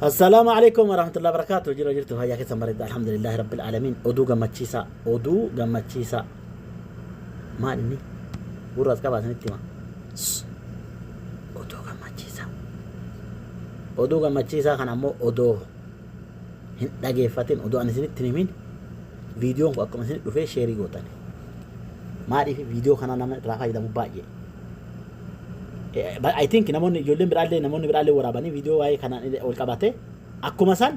السلام عليكم ورحمة الله وبركاته. جرى جرت هيا كيس مريض الحمد لله رب العالمين. أدو جمتشيسا أدو جمتشيسا ما إني ورات كبار نتيما أدو جمتشيسا أدو جمتشيسا كان أمو أدو هن دقي فاتين أدو أنا سنت تنمين فيديو كو أكمل سنت لفه شيري قطاني ما أعرف فيديو كان أنا رافع إذا مباجي I think namoonni ijoolleen biraallee namoonni biraallee waraabanii viidiyoo waa'ee kanaan ol qabate akkuma san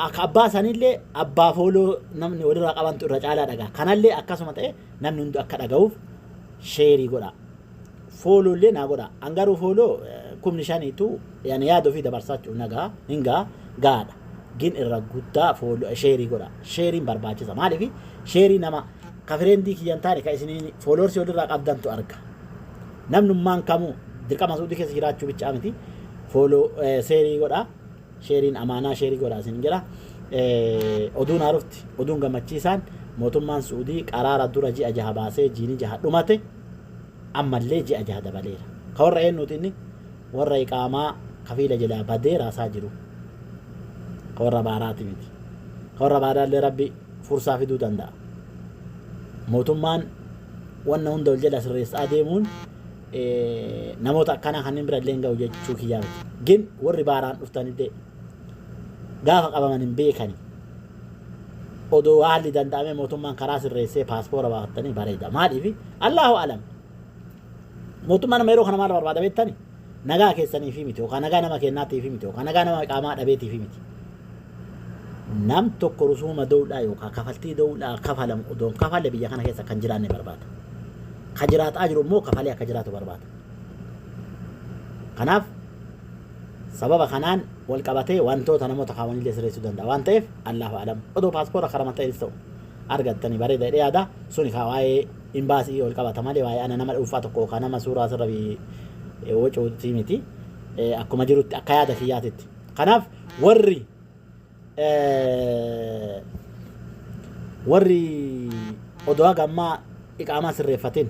akka abbaa sanillee abbaa fooloo namni walirraa qabantu irra caalaa dhagaa kanallee akkasuma ta'e namni hundi akka dhaga'uuf sheerii godha fooloollee naa godha angaruu fooloo kumni shaniitu yani yaada ofii dabarsachuu nagaa hingaa gaadha gin irra guddaa fooloo sheerii godha sheeriin barbaachisa maaliif sheerii nama kafireendii kiyyan taane ka isiniin fooloorsi walirraa qabdantu arga namnummaan kamuu dirqama suudii keessa jiraachuu bicha miti fooloo sheerii godha sheeriin amaanaa sheerii godha isin jira oduun haarufti oduun gammachiisaan mootummaan suudii qaraara dura ji'a jaha baasee jiini jaha dhumate ammallee ji'a jaha dabaleera ka warra eenyuuti inni warra iqaamaa kafiila jalaa badee raasaa jiru ka warra baaraati miti ka warra baaraallee rabbi fursaa fiduu danda'a mootummaan wanna hunda ol jala sirreessaa deemuun namoota akkana kanneen birallee hin ga'u jechuu kiyyaa miti gin warri baaraan dhuftanillee gaafa qabaman hin beekani odoo haalli danda'ame mootummaan karaa sirreessee paaspoora baafatanii bareeda maaliif allahu alam mootummaan nama yeroo kana maal barbaada beektani nagaa keessanii fi miti yookaan nagaa nama kennaatiif miti yookaan nagaa nama qaamaa dhabeetiif miti nam tokko rusuuma da'uudhaa yookaan kafaltii da'uudhaa kafalamu odoon kafalle biyya kana keessa kan jiraanne barbaada kajiraat ajru mo kafalee akka jiraatu barbaada kanaaf sababa kanaan wal qabatee wantoota namoota kaawwanillee sirreessuu danda'a waan ta'eef allahu alam odoo paaspoora karama ta'es ta'u argattanii bareeda dhiyaada suni kaa waa'ee imbaasii wal qabata malee waa'ee ana nama dhuunfaa tokko yookaan nama suuraa sirra wacuutii miti akkuma jirutti akka yaada kiyyaatitti kanaaf warri odoo gammaa iqaamaa sirreeffatin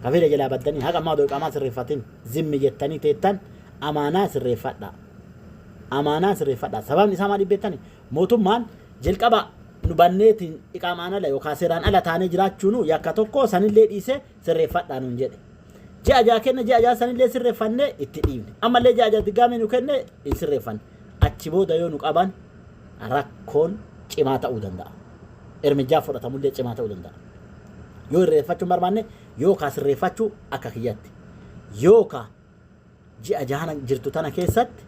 kafiila jalaa baddanii haqa ammaa odoo iqaamaa sirreeffatin zimmi jettanii teettan amaanaa sirreeffadha sababni isaa maaliif beektani mootummaan jalqaba nu banneetiin iqaamaan ala yookaan seeraan ala taanee jiraachuunu yakka tokko sanillee dhiisee sirreeffadhaa nuun jedhe ji'a ja'a kenna ji'a ja'a sanillee sirreeffannee itti dhiibne ammallee ji'a ja'a diggaamee nu kenne hin sirreeffanne achi booda yoo nu qaban rakkoon cimaa ta'uu danda'a ermijaa fudhatamullee cimaa ta'uu danda'a yoo sirreeffachuu barbaanne yookaan sirreeffachuu akka kiyyatti yookaan ji'a jaha jirtu tana keessatti